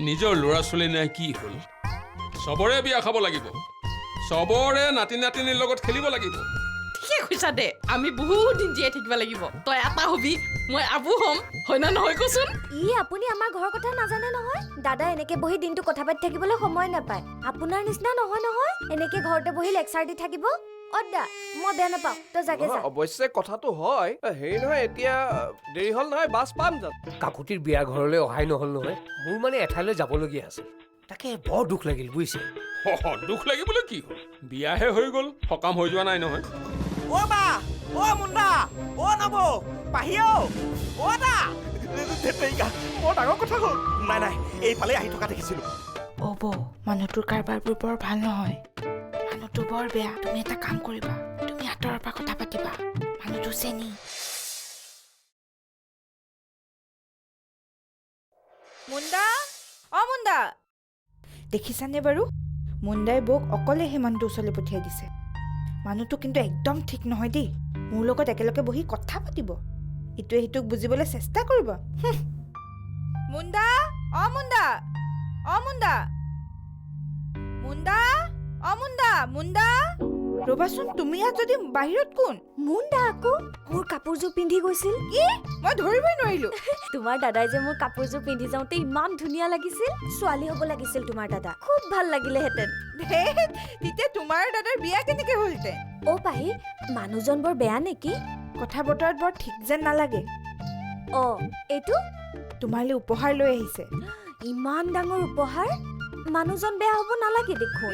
নিজৰ ল'ৰা ছোৱালী নাই কি হ'ল চবৰে বিয়া খাব লাগিব চবৰে নাতি নাতিনীৰ লগত খেলিব লাগিব ঠিক কৈছা দে আমি বহুত দিন জীয়াই থাকিব লাগিব তই এটা হবি মই আবু হ'ম হয় না নহয় কচোন ই আপুনি আমাৰ ঘৰৰ কথা নাজানে নহয় দাদা এনেকে বহি দিনটো কথা পাতি থাকিবলৈ সময় নাপায় আপোনাৰ নিচিনা নহয় নহয় এনেকে ঘৰতে বহি লেকচাৰ দি থাকিব অদা মই বেয়া নাপাওঁ তই জাগে যা অৱশ্যে কথাটো হয় হেৰি নহয় এতিয়া দেৰি হ'ল নহয় বাছ পাম জানো কাকুতিৰ বিয়া ঘৰলৈ অহাই নহ'ল নহয় মোৰ মানে এঠাইলৈ যাবলগীয়া আছিল তাকে বৰ দুখ লাগিল বুজিছে দুখ লাগিবলৈ কি হ'ল বিয়াহে হৈ গ'ল সকাম হৈ যোৱা নাই নহয় অ' বা অ' মুণ্ডা অ' নব পাহিও অ' দা বৰ ডাঙৰ কথা হ'ল নাই নাই এইফালে আহি থকা দেখিছিলোঁ অ' বৌ মানুহটোৰ কাৰবাৰবোৰ বৰ ভাল নহয় মানুহটো বৰ বেয়া তুমি এটা কাম কৰিবা তুমি আঁতৰৰ পৰা কথা পাতিবা মানুহটো চেনি মুণ্ডা অ মুণ্ডা দেখিছানে বাৰু মুণ্ডাই বৌক অকলে সেই মানুহটো ওচৰলৈ পঠিয়াই দিছে মানুহটো কিন্তু একদম ঠিক নহয় দেই মোৰ লগত একেলগে বহি কথা পাতিব ইটোৱে সিটোক বুজিবলৈ চেষ্টা কৰিব মুণ্ডা অ মুণ্ডা অ মুণ্ডা মুণ্ডা অ মুণ্ডা মুণ্ডা ৰবাচোন তুমি ইয়াত যদি বাহিৰত কোন মুণ্ডা আকৌ মোৰ কাপোৰযোৰ পিন্ধি গৈছিল কি মই ধৰিবই নোৱাৰিলো তোমাৰ দাদাই যে মোৰ কাপোৰযোৰ পিন্ধি যাওঁতে ইমান ধুনীয়া লাগিছিল ছোৱালী হ'ব লাগিছিল তোমাৰ দাদা খুব ভাল লাগিলেহেঁতেন তেতিয়া তোমাৰ দাদাৰ বিয়া কেনেকে হ'লতে অ পাহি মানুহজন বৰ বেয়া নেকি কথা বতৰাত বৰ ঠিক যেন নালাগে অ এইটো তোমালৈ উপহাৰ লৈ আহিছে ইমান ডাঙৰ উপহাৰ মানুহজন বেয়া হ'ব নালাগে দেখোন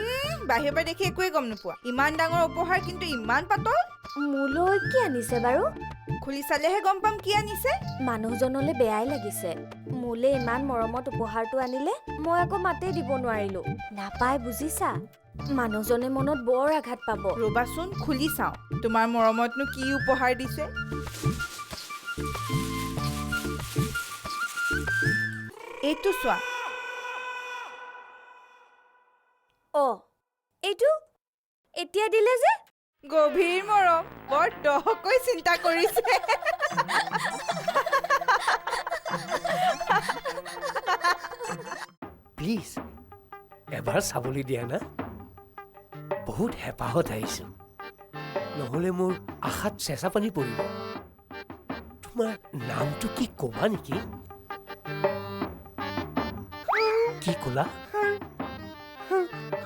বাহিৰৰ পৰা দেখি একোৱে গম নোপোৱা ইমান ডাঙৰ উপহাৰ কিন্তু ইমান পাতল মোলৈ কি আনিছে বাৰু খুলি চালেহে গম পাম কি আনিছে মানুহজনলৈ বেয়াই লাগিছে মোলে ইমান মৰমত উপহাৰটো আনিলে মই আকৌ মাতেই দিব নোৱাৰিলো নাপাই বুজিছা মানুহজনে মনত বৰ আঘাত পাব ৰবাচোন খুলি চাওঁ তোমাৰ মৰমতনো কি উপহাৰ দিছে এইটো চোৱা অ এইটো এতিয়া দিলে যে গভীৰ মৰম বৰ দহকৈ চিন্তা কৰিছে প্লিজ এবাৰ চাবলৈ দিয়া না বহুত হেঁপাহত আহিছোঁ নহ'লে মোৰ আশাত চেঁচা পানী পৰিব তোমাৰ নামটো কি ক'বা নেকি কি ক'লা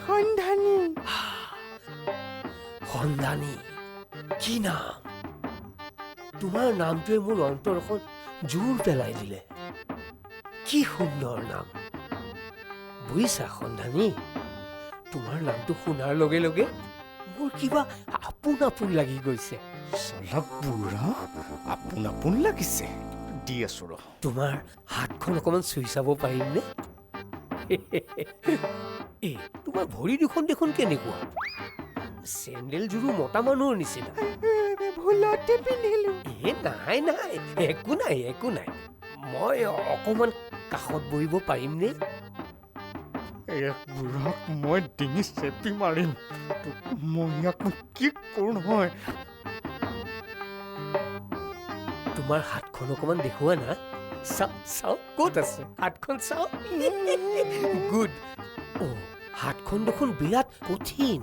সন্ধানী সন্ধানী কি নাম তোমাৰ নামটোৱে মোৰ অন্তৰখন জোৰ পেলাই দিলে কি সুন্দৰ নাম বুজিছা সন্ধানী তোমাৰ নামটো শুনাৰ লগে লগে মোৰ কিবা আপোন আপোন লাগি গৈছে চলা বুঢ়া আপোন আপোন লাগিছে দি আছো ৰ তোমাৰ হাতখন অকণমান চুই চাব পাৰিমনে এই তোমাৰ ভৰি দুখন দেখোন কেনেকুৱা চেণ্ডেলযোৰো মতা মানুহৰ নিচিনা ভুলতে পিন্ধিলো নাই নাই একো নাই একো নাই মই অকণমান কাষত বহিব পাৰিমনে এক বুঢ়াক মই ডিঙি চেপি মাৰিম মই ইয়াক কি কৰোঁ নহয় তোমাৰ হাতখন অকণমান দেখুওৱা না চাওক চাওক ক'ত আছে হাতখন চাওক গুড হাতখন দেখোন বিৰাট কঠিন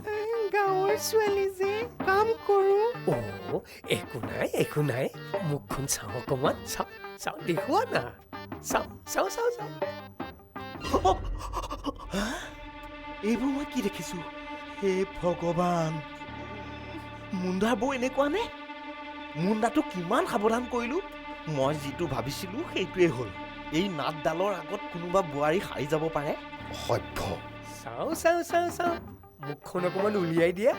গাঁৱৰ ছোৱালী যে কাম কৰো একো নাই মুখখন চাওঁ অকণমান চাওক চাওক দেখুওৱা না চাওক চাওঁ চাওঁ চাওঁ এইবোৰ মই কি দেখিছো হে ভগৱান মুণ্ডাৰ বৌ এনেকুৱা নে মুণ্ডাটো কিমান সাৱধান কৰিলো মই যিটো ভাবিছিলো সেইটোৱে হ'ল এই নাটডালৰ আগত কোনোবা বোৱাৰী সাৰি যাব পাৰে অসভ্য চাওঁ চাওঁ চাওঁ চাওঁ মুখখন অকণমান উলিয়াই দিয়া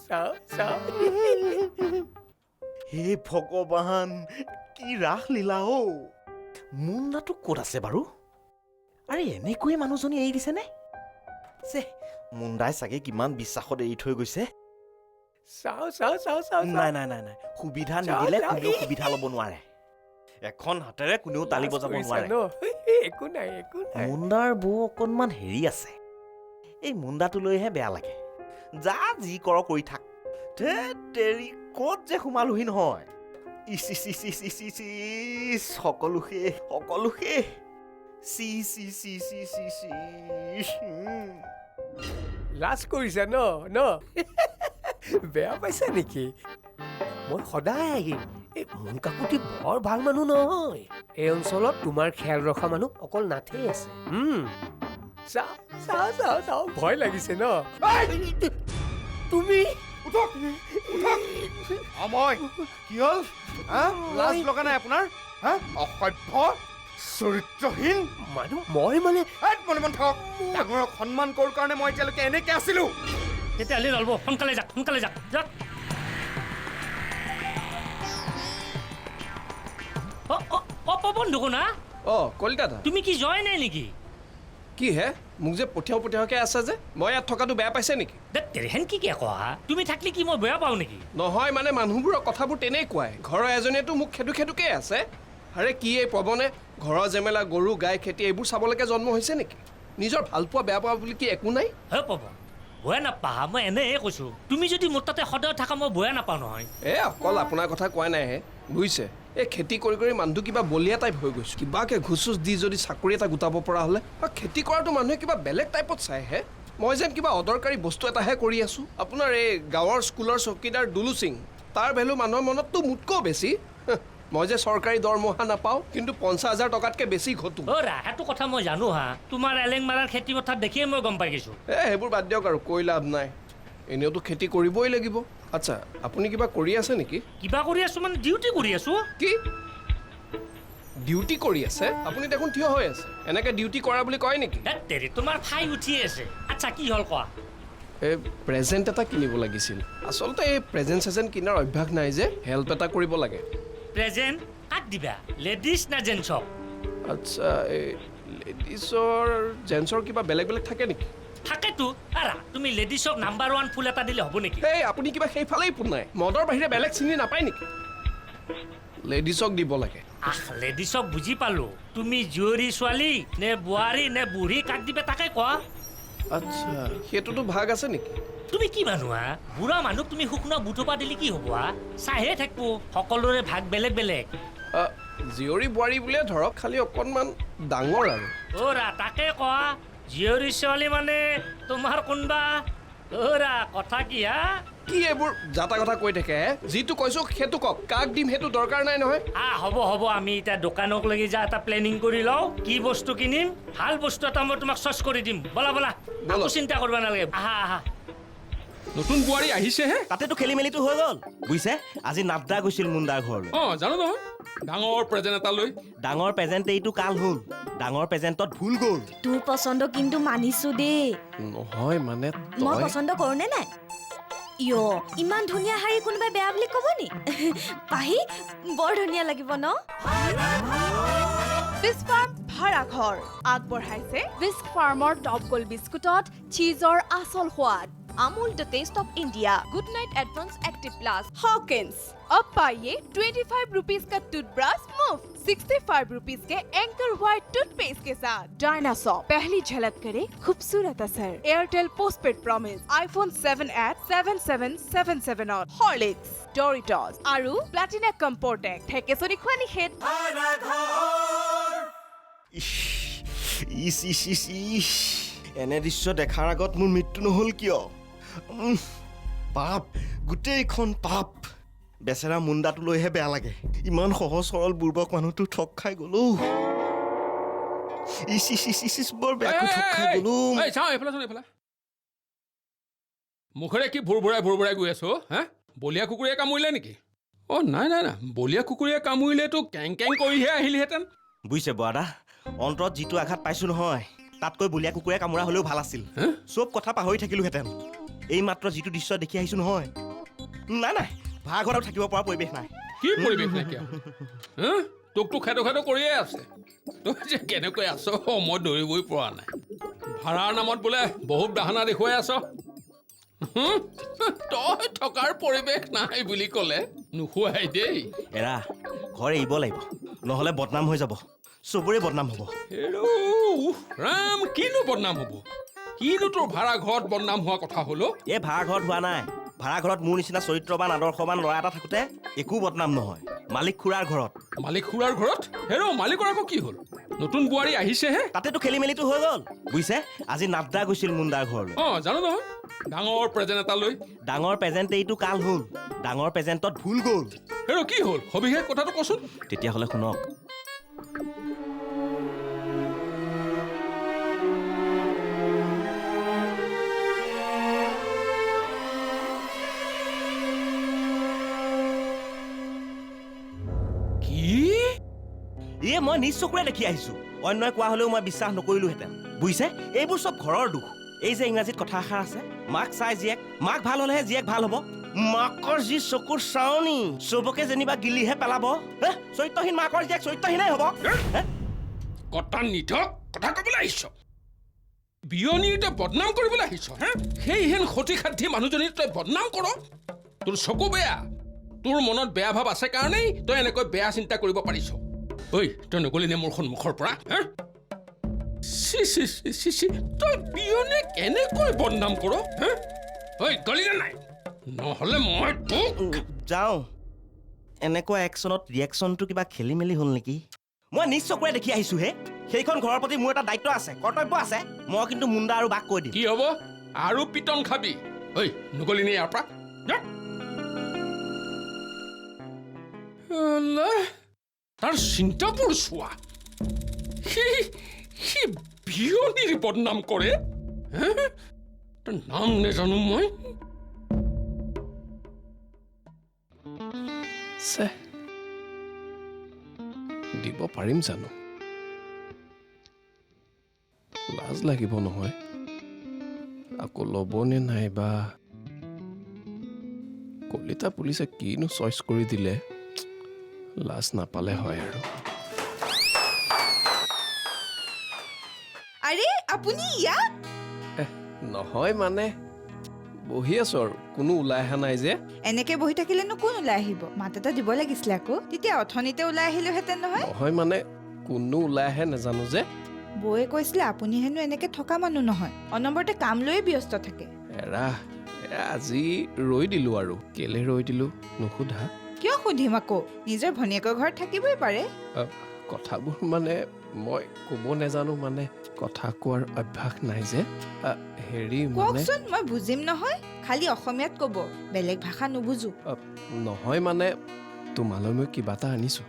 চাওঁ চাওঁ হে ভগৱান কি ৰাস লীলা অ মুণ্ডাটো ক'ত আছে বাৰু আৰে এনেকৈয়ে মানুহজনী এৰি দিছেনে মুণ্ডাই চাগে কিমান বিশ্বাসত এৰি থৈ গৈছে চাওঁ চাওঁ চাওঁ চাওঁ নাই নাই নাই নাই সুবিধা নিদিলে কোনেও সুবিধা ল'ব নোৱাৰে এখন হাতেৰে কোনেও তালি বজাব নোৱাৰে একো নাই একো নাই মুণ্ডাৰ বৌ অকণমান হেৰি আছে এই মুণ্ডাটোলৈহে বেয়া লাগে যা যি কৰ কৰি থাক ধেৎ তেৰি ক'ত যে সোমালোহি নহয় ইচ ইচ ইচ ইচ ইচ ইচ ইচ সকলো শেষ সকলো শেষ C C C C C C লাজ কৰিছা ন ন বেয়া পাইছা নেকি মই সদায় আহিম এই মোন কাকুতি বৰ ভাল মানুহ নহয় এই অঞ্চলত তোমাৰ খেয়াল ৰখা মানুহ অকল নাথেই আছে চাও চাও চাও চাও ভয় লাগিছে ন তুমি উঠক উঠক মই কি হ'ল লাজ লগা নাই আপোনাৰ অসভ্য চৰিত্ৰহীন মানুহ মই মানে মনে মন থাকক ডাঙৰক সন্মান কৰোঁ কাৰণে মই এতিয়ালৈকে এনেকৈ আছিলোঁ তেতিয়াহ'লে নলব সোনকালে যাক যাক বন্ধু শুনা কলিতা দা তুমি কি যোৱাই নাই নেকি কি হে মোক যে পঠিয়াওকে আছে যে মই ইয়াত থকাটো বেয়া পাইছে নেকি তেহেন কি কোৱা তুমি থাকলে কি মই বেয়া পাওঁ নেকি নহয় মানে মানুহবোৰৰ কথাবোৰ তেনেকুৱাই ঘৰৰ এজনীয়েতো মোক খেদুকে আছে আৰে কি এই পৱনে ঘৰৰ জেমেলা গৰু গাই খেতি এইবোৰ চাবলৈকে জন্ম হৈছে নেকি নিজৰ ভালপোৱা বেয়া পোৱা বুলি কি একো নাই হে পৱন বেয়া নাপাহা মই এনেহে কৈছোঁ তুমি যদি মোৰ তাতে সদায় থাকা মই বেয়া নাপাওঁ নহয় অকল আপোনাৰ কথা কোৱা নাই হে বুজিছে এই খেতি কৰি মানুহটো কিবা বলীয়া টাইপ হৈ গৈছে কিবাকে ঘুচ দি যদি চাকৰি এটা গোটাব পৰা হ'লে খেতি কৰাটো মানুহে কিবা বেলেগ টাইপত চাই হে মই যেন কিবা অদৰকাৰী বস্তু এটাহে কৰি আছোঁ আপোনাৰ এই গাঁৱৰ স্কুলৰ চকীদাৰ দুলু সিং তাৰ ভেলু মানুহৰ মনততো মোতকৈও বেছি মই যে চৰকাৰী দৰমহা নাপাওঁ কিন্তু 50,000 টকাতকৈ বেছি ঘটো সেইটো কথা মই জানো হা তোমাৰ এলেং মাৰাৰ খেতি পথাৰ দেখিয়ে মই গম পাই গৈছোঁ সেইবোৰ বাদ দিয়ক আৰু কৈ লাভ নাই এনেওতো খেতি কৰিবই লাগিব আচ্ছা আপুনি কিবা কৰি আছে নেকি কিবা কৰি আছোঁ মানে ডিউটি কৰি আছোঁ কি ডিউটি কৰি আছে আপুনি দেখোন থিয় হৈ আছে এনেকৈ ডিউটি কৰা বুলি কয় নেকি তেৰি তোমাৰ ফাই উঠিয়ে আছে আচ্ছা কি হ'ল কোৱা এই প্ৰেজেণ্ট এটা কিনিব লাগিছিল আচলতে এই প্ৰেজেণ্ট কিনাৰ অভ্যাস নাই যে হেল্প এটা কৰিব লাগে প্ৰেজেণ্ট কাক দিবা লেডিজ না জেন্টছক আচ্ছা এই লেডিছৰ জেন্টছৰ কিবা বেলেগ থাকে নেকি থাকেতো তুমি লেডিছক নাম্বাৰ 1 ফুল এটা দিলে হ'ব নেকি এই আপুনি কিবা সেইফালেই পোনাই মদৰ বাহিৰে বেলেগ চিনি নাপায় নেকি লেডিছক দিব লাগে লেডিছক বুজি পালো তুমি জীয়ৰী ছোৱালী নে বোৱাৰী নে বুঢ়ী কাক দিবে তাকে কোৱা আচ্ছা সেইটোতো ভাগ আছে নেকি তুমি কি মানুহ বুঢ়া মানুহ তুমি শুকনা বুটপা দিলে কি হ'ব চাহে থাকিব সকলোৰে ভাগ বেলেগ জীয়ৰী বোৱাৰী বুলিয়ে ধৰক খালি অকণমান ডাঙৰ আৰু তাকে কোৱা জীয়ৰী ছোৱালী মানে তোমাৰ কোনবা কথা কি কি এইবোৰ যাতা কথা কৈ থাকে যিটো কৈছো সেইটো কওক কাক দিম সেইটো দৰকাৰ নাই নহয় হ'ব আমি এতিয়া দোকানক লাগি যা এটা প্লেনিং কৰি লওঁ কি বস্তু কিনিম ভাল বস্তু এটা মই তোমাক চইচ কৰি দিম বলা একো চিন্তা কৰিব নালাগে আহা নতুন বোৱাৰী আহিছেহে তাতেতো খেলি মেলিটো হৈ গ'ল বুজিছে আজি নাবদা গৈছিল মুণ্ডাৰ ঘৰলৈ জানো নহয় ডাঙৰ প্ৰেজেণ্ট এটা লৈ ডাঙৰ প্ৰেজেণ্ট এইটো কাল হ'ল ডাঙৰ প্ৰেজেণ্টত ভুল গ'ল তোৰ পচন্দ কিন্তু মানিছো দেই নহয় মানে মই পচন্দ কৰোঁ নে নাই ইমান ধুনীয়া শাৰী কোনোবাই বেয়া বুলি ক'ব নি পাহি বৰ ধুনীয়া লাগিব ন বিস্ক ফাৰ্ম ভাড়াঘৰ আগবঢ়াইছে বিস্ক ফাৰ্মৰ টপ গোল্ড বিস্কুটত চীজৰ আচল সোৱাদ Amul the taste of India. Good night Advance Active Plus. Hawkins. अब पाइए 25 रुपीस का टूथब्रश मुफ्त 65 रुपीस के एंकर व्हाइट टूथपेस्ट के साथ डायनासोर पहली झलक करे खूबसूरत असर Airtel postpaid promise iPhone 7 at 7777 और हॉर्लिक्स डोरिटॉस आरु प्लैटिना कंपोर्टेक ठेकेसरी खुआनी हेड এনে দৃশ্য দেখাৰ আগত মোৰ মৃত্যু নহ'ল কিয় পাপ গোটেইখন পাপ বেচেৰা মুণ্ডাটো লৈহে বেয়া লাগে ইমান সহজ সৰল বুৰ্বক মানুহটো ঠগ খাই গ'লো বৰ বেয়াকৈ ঠগ খাই গ'লো এইফালে মুখেৰে কি ভুৰভুৰাই গৈ আছো বলীয়া কুকুৰীয়ে কামুৰিলে নেকি নাই বলীয়া কুকুৰীয়ে কামুৰিলেতো কেং কৰিহে আহিলিহেঁতেন বুজিছে বৰা অন্তৰত যিটো আঘাত পাইছো নহয় তাতকৈ বলীয়া কুকুৰে কামোৰা হ'লেও ভাল আছিল চব কথা পাহৰি থাকিলোহেঁতেন এই মাত্ৰ যিটো দৃশ্য দেখি আহিছো নহয় নাই ভাড়াঘৰত থাকিব পৰা পৰিৱেশ নাই কি পৰিৱেশ নাইকিয়া তোকতো খেদো কৰিয়ে আছে তই যে কেনেকৈ আছ মই দৌৰিবই পৰা নাই ভাড়াৰ নামত বোলে বহুত বাহানা দেখুৱাই আছ তই থকাৰ পৰিৱেশ নাই বুলি ক'লে নোখোৱাই দেই এৰা ঘৰ এৰিব লাগিব নহ'লে বদনাম হৈ যাব চবৰে বদনাম হ'ব ৰাম কিনো বদনাম হ'ব কিনো তোৰ ভাড়া ঘৰত বদনাম হোৱা কথা হলো এই ভাড়া ঘৰত হোৱা নাই ভাড়া ঘৰত মোৰ নিচিনা চৰিত্ৰবান আদৰ্শবান ল'ৰা এটা থাকোঁতে একো বদনাম নহয় মালিক খুৰাৰ ঘৰত মালিক খুৰাৰ ঘৰত হেৰ' মালিকৰ আকৌ কি হ'ল নতুন বোৱাৰী আহিছেহে তাতেতো খেলি মেলিটো হৈ গ'ল বুজিছে আজি নাবদা গৈছিল মুণ্ডাৰ ঘৰলৈ জানো নহয় ডাঙৰ প্ৰেজেণ্ট এটা লৈ ডাঙৰ প্ৰেজেণ্ট এইটো কাল হ'ল ডাঙৰ প্ৰেজেণ্টত ভুল গ'ল হেৰ' কি হ'ল সবিশেষ কথাটো কচোন তেতিয়াহ'লে শুনক মই নিজ চকুৰে দেখি আহিছো অন্যই কোৱা হলেও মই বিশ্বাস নকৰিলোহেঁতেন বুজিছে এইবোৰ চব ঘৰৰ দুখ এই যে ইংৰাজীত কথা এষাৰ আছে মাক চাই জীয়েক মাক ভাল হলেহে জীয়েক ভাল হ'ব মাকৰ যি চকুৰ চাৱনি চবকে যেনিবা গিলিহে পেলাব চৰিত্ৰহীন মাকৰ জীয়েক চৰিত্ৰহীনেই হ'ব কথা নিধক কথা কবলৈ আহিছ বিয়নীৰ তই বদনাম কৰিবলৈ আহিছ সেইহেন সতী সাধ্যী মানুহজনীৰ তই বদনাম কৰ তোৰ চকু বেয়া তোৰ মনত বেয়া ভাৱ আছে কাৰণেই তই এনেকৈ বেয়া চিন্তা কৰিব পাৰিছ ঐ তই নগলি নে মোৰ সন্মুখৰ পৰা তই বিয়নে কেনেকৈ বদনাম কৰ ঐ গলি নে নাই নহ'লে মই তোক যাওঁ এনেকুৱা একশ্যনত ৰিয়েকশ্যনটো কিবা খেলি মেলি হ'ল নেকি মই নিজ চকুৰে দেখি আহিছো হে সেইখন ঘৰৰ প্ৰতি মোৰ এটা দায়িত্ব আছে কৰ্তব্য আছে মই কিন্তু মুণ্ডা আৰু বাক কৈ দিম কি হ'ব আৰু পিটন খাবি ঐ নগলি নে ইয়াৰ পৰা তাৰ চিন্তাবোৰ চোৱা সি বিয়নীৰ বদনাম কৰে তাৰ নাম নেজানো মই দিব পাৰিম জানো লাজ লাগিব নহয় আকৌ ল'বনে নাই বা কলিতা পুলিচে কিনো চইচ কৰি দিলে লাজ নাপালে হয় আৰু আৰে আপুনি ইয়াত নহয় মানে বহি আছো আৰু কোনো ওলাই অহা নাই যে এনেকে বহি থাকিলেনো কোন ওলাই আহিব মাত এটা দিব লাগিছিলে আকৌ তেতিয়া অথনিতে ওলাই আহিলোহেঁতেন নহয় নহয় মানে কোনো ওলাই আহে নাজানো যে বৌয়ে কৈছিলে আপুনি হেনো এনেকে থকা মানুহ নহয় অনবৰতে কাম লৈয়ে ব্যস্ত থাকে এৰা আজি ৰৈ দিলো আৰু কেলে ৰৈ দিলো নুসুধা কিয় সুধিম আকৌ নিজৰ ভনীয়েকৰ ঘৰত থাকিবই পাৰে কথাবোৰ মানে মই ক'ব নেজানো মানে কথা কোৱাৰ অভ্যাস নাই যে হেৰি মানে কওকচোন মই বুজিম নহয় খালি অসমীয়াত ক'ব বেলেগ ভাষা নুবুজো নহয় মানে তোমালৈ মই কিবা এটা আনিছো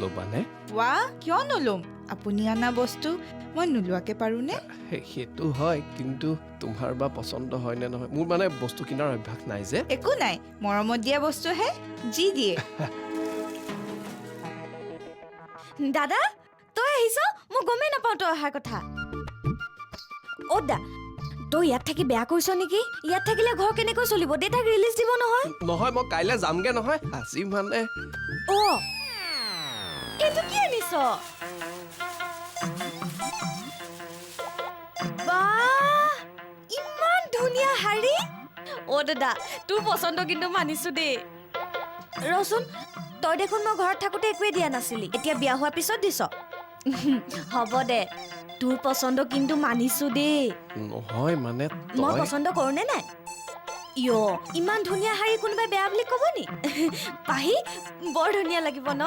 ল'বানে ৱা কিয় নল'ম আপুনি অনা বস্তু মই নোলোৱাকে পাৰোঁনে সেইটো হয় কিন্তু তোমাৰ বা পচন্দ হয় নে নহয় মোৰ মানে বস্তু কিনাৰ অভ্যাস নাই যে একো নাই মৰমত দিয়া বস্তুহে যি দিয়ে দাদা তই আহিছ মই গমেই নাপাওঁ তই অহাৰ কথা দা তই ইয়াত থাকি বেয়া কৰিছ নেকি ইয়াত থাকিলে ঘৰ কেনেকৈ চলিব দেউতাক ৰিলিজ দিব নহয় নহয় মই কাইলৈ যামগে নহয় আজি মানে এইটো কি আনিছ বাহ ইমান ধুনীয়া শাৰী দাদা তোৰ পচন্দ কিন্তু মানিছো দেই ৰচোন তই দেখোন মই ঘৰত থাকোঁতে একোৱে দিয়া নাছিলি এতিয়া বিয়া হোৱাৰ পিছত দিছ হ'ব দে তোৰ পচন্দ কিন্তু মানিছো দেই নহয় মানে মই পচন্দ কৰোঁ নে নাই ইমান ধুনীয়া শাৰী কোনোবাই বেয়া বুলি ক'ব নি পাহি বৰ ধুনীয়া লাগিব ন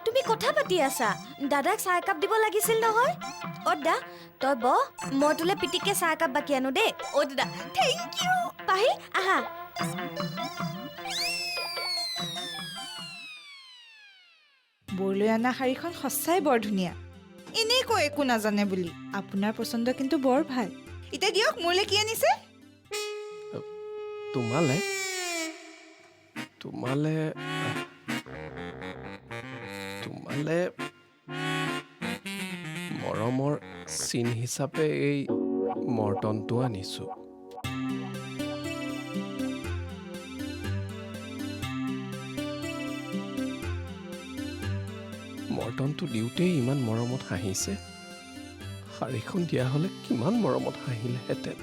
তুমি কথা পাতি আছা দাদাক চাহ একাপ দিব লাগিছিল নহয় দা তই মই তোলে পিটিকে চাহ একাপ বাকি আনো দেই দাদা থেংক ইউ পাহি আহা বৰলৈ অনা শাৰীখন সঁচাই বৰ ধুনীয়া এনেকৈ একো নাজানে বুলি আপোনাৰ পচন্দ কিন্তু বৰ ভাল এতিয়া দিয়ক মোলৈ কি আনিছে তোমালে মৰমৰ চিন হিচাপে এই মৰ্টনটো আনিছো মৰ্টনটো দিওঁতেই ইমান মৰমত হাঁহিছে শাৰীখন দিয়া হলে কিমান মৰমত হাঁহিলেহেঁতেন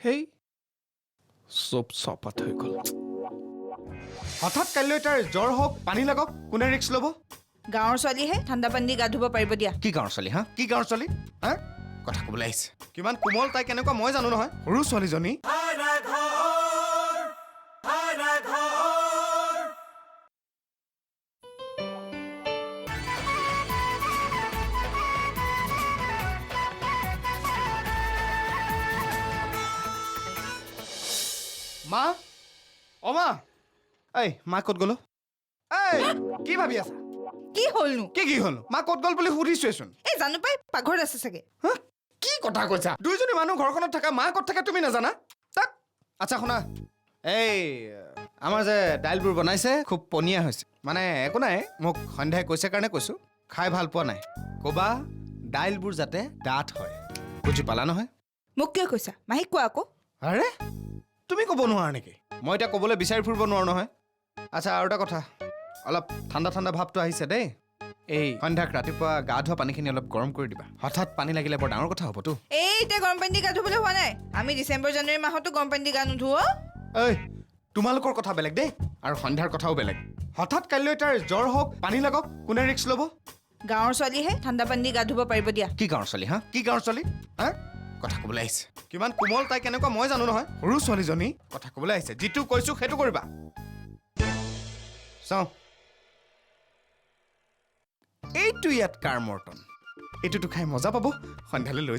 হেই চব চপাত হৈ গ'ল হঠাৎ কাইলৈ তাৰ জ্বৰ হওক পানী লাগক কোনে ৰিক্স ল'ব গাঁৱৰ ছোৱালীহে ঠাণ্ডা পানী দি গা ধুব পাৰিব দিয়া কি গাঁৱৰ ছোৱালী হা কি গাঁৱৰ ছোৱালী হা কথা ক'বলৈ আহিছে কিমান কোমল তাই কেনেকুৱা মই জানো নহয় সৰু ছোৱালীজনী মা অ মা এই মা ক'ত গ'লো এই কি ভাবি আছা কি হ'লনো কি হ'লো মা ক'ত গ'ল বুলি সুধিছোৱেচোন এই জানো পাই পাকঘৰত আছে চাগে হা? কি কথা কৈছা দুইজনী মানুহ ঘৰখনত থকা মা ক'ত থাকে তুমি নাজানা তাক আচ্ছা শুনা এই আমাৰ যে দাইলবোৰ বনাইছে খুব পনীয়া হৈছে মানে একো নাই মোক সন্ধ্যাই কৈছে কাৰণে কৈছোঁ খাই ভাল পোৱা নাই ক'বা দাইলবোৰ যাতে ডাঠ হয় বুজি পালা নহয় মোক কিয় কৈছা মাহীক কোৱা আকৌ আৰে তুমি ক'ব নোৱাৰা নেকি মই এতিয়া ক'বলৈ বিচাৰি ফুৰিব নোৱাৰো নহয় আচ্ছা আৰু এটা কথা অলপ ঠাণ্ডা ঠাণ্ডা ভাৱটো আহিছে দেই এই সন্ধ্যাক ৰাতিপুৱা গা ধোৱা পানীখিনি অলপ গৰম কৰি দিবা হঠাৎ পানী লাগিলে বৰ ডাঙৰ কথা হ'বতো এই এতিয়া গৰম পানী দি গা ধুবলৈ হোৱা নাই আমি ডিচেম্বৰ জানুৱাৰী মাহতো গৰম পানী দি গা নুধুও ঐ তোমালোকৰ কথা বেলেগ দেই আৰু সন্ধ্যাৰ কথাও বেলেগ হঠাৎ কাইলৈ তাৰ জ্বৰ হওক পানী লাগক কোনে ৰিক্স ল'ব গাঁৱৰ ছোৱালীহে ঠাণ্ডা পানী দি গা ধুব পাৰিব দিয়া কি গাঁৱৰ ছোৱালী হা কি গাঁৱৰ ছোৱালী হা কথা ক'বলৈ আহিছে কিমান কোমল তাই কেনেকুৱা মই জানো নহয় সৰু ছোৱালীজনী কথা ক'বলৈ আহিছে যিটো কৈছোঁ সেইটো কৰিবা চাওঁ এইটো ইয়াত কাৰ মৰ্টন এইটোতো খাই মজা পাব সন্ধ্যালৈ লৈ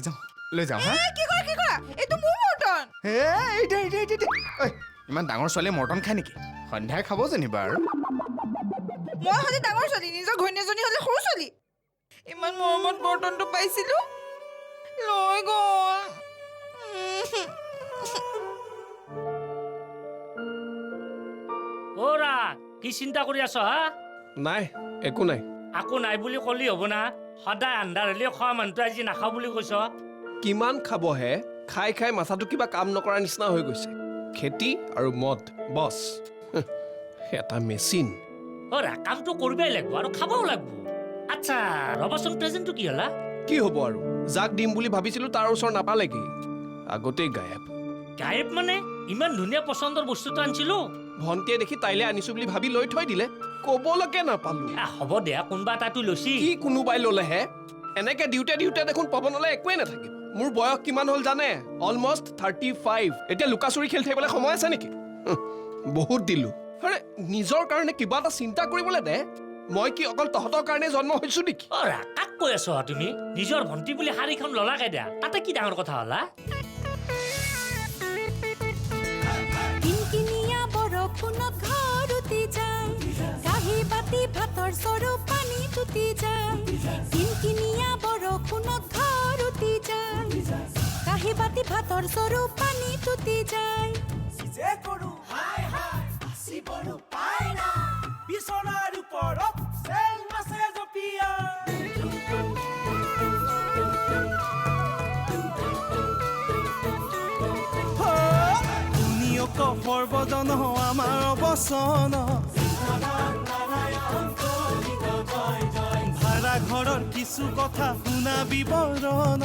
যাওঁ হা কি কৰা এইটো মোৰ মৰ্টন হে ঐ ইমান ডাঙৰ ছোৱালীয়ে মৰ্টন খায় নেকি সন্ধ্যাই খাব যেনিবা আৰু মই হ'লে ডাঙৰ ছোৱালী নিজৰ ঘৈণীয়েজনী হ'লে সৰু ছোৱালী ইমান মৰমত মৰ্টনটো পাইছিলো লৈ গ'ল অ'ৰা কি চিন্তা কৰি আছ হা নাই একো নাই আকৌ নাই বুলি ক'লি হ'ব না সদায় আন্ধাৰ হ'লে খোৱা মানুহটো আজি নাখাওঁ বুলি কৈছ কিমান খাবহে খাই খাই মাথাটো কিবা কাম নকৰা নিচিনা হৈ গৈছে খেতি আৰু মদ বছ এটা মেচিন অ'ৰা কামটো কৰিবই লাগিব আৰু খাবও লাগিব আচ্ছা ৰবাচোন প্ৰেজেণ্টটো কি হ'লা কি হ'ব আৰু যাক দিম বুলি ভাবিছিলো তাৰ ওচৰ নাপালেগৈ আগতেই গায়ব গায়ব মানে ইমান ধুনীয়া পচন্দৰ বস্তুটো আনিছিলো ভণ্টিয়ে দেখি তাইলে আনিছো বুলি ভাবি লৈ থৈ দিলে ক'বলৈকে নাপালো হ'ব দে কোনোবা এটাতো লৈছি কি কোনোবাই ল'লেহে এনেকে দিওঁতে দেখোন পৱনলে একোৱেই নাথাকিব মোৰ বয়স কিমান হ'ল জানে অলমষ্ট 35 এতিয়া লুকা চুৰি খেলি থাকিবলৈ সময় আছে নেকি বহুত দিলো আৰে নিজৰ কাৰণে কিবা এটা চিন্তা কৰিবলৈ দে মই কি অকল তহঁতৰ কাৰণে জন্ম হৈছো নেকি অ'ৰা কাক কৈ আছ তুমি নিজৰ ভণ্টি বুলি শাৰীখন ললাকে দিয়া তাতে কি ডাঙৰ কথা হ'লা কিনকিনিয়া বৰষুণত ঘৰ উটি যায় কাঁহী বাতি ভাতৰ চৰু পানী তুটি যায় কিনকিনিয়া বৰষুণত ঘৰ উটি যায় কাঁহী বাতি ভাতৰ চৰু পানী তুটি যায় বিছনাৰ ওপৰত চেল মাছে জপিয়া সৰ্বজন আমাৰ অৱচন ভাড়া ঘৰৰ কিছু কথা শুনা বিৱৰণ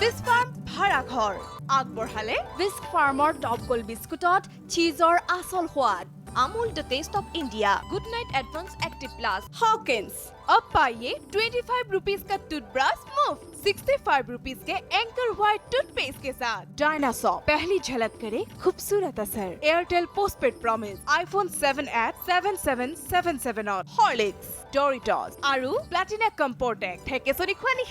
বিস্ক ফাৰ্ম ভাড়াঘৰ আগবঢ়ালে বিস্ক ফাৰ্মৰ টপ গোল্ড বিস্কুটত চীজৰ আচল সোৱাদ Amul the taste of India good night advance active plus Hawkins अब पाइए 25 रुपीस का टूथब्रश मुफ्त 65 रुपीस के एंकर व्हाइट टूथपेस्ट के साथ डायनासोर पहली झलक करे खूबसूरत असर Airtel postpaid promise iPhone 7 at 7777 और हॉर्लिक्स डोरिटॉस आरु प्लैटिना कंपोर्टेक ठेकेसरी खुआनी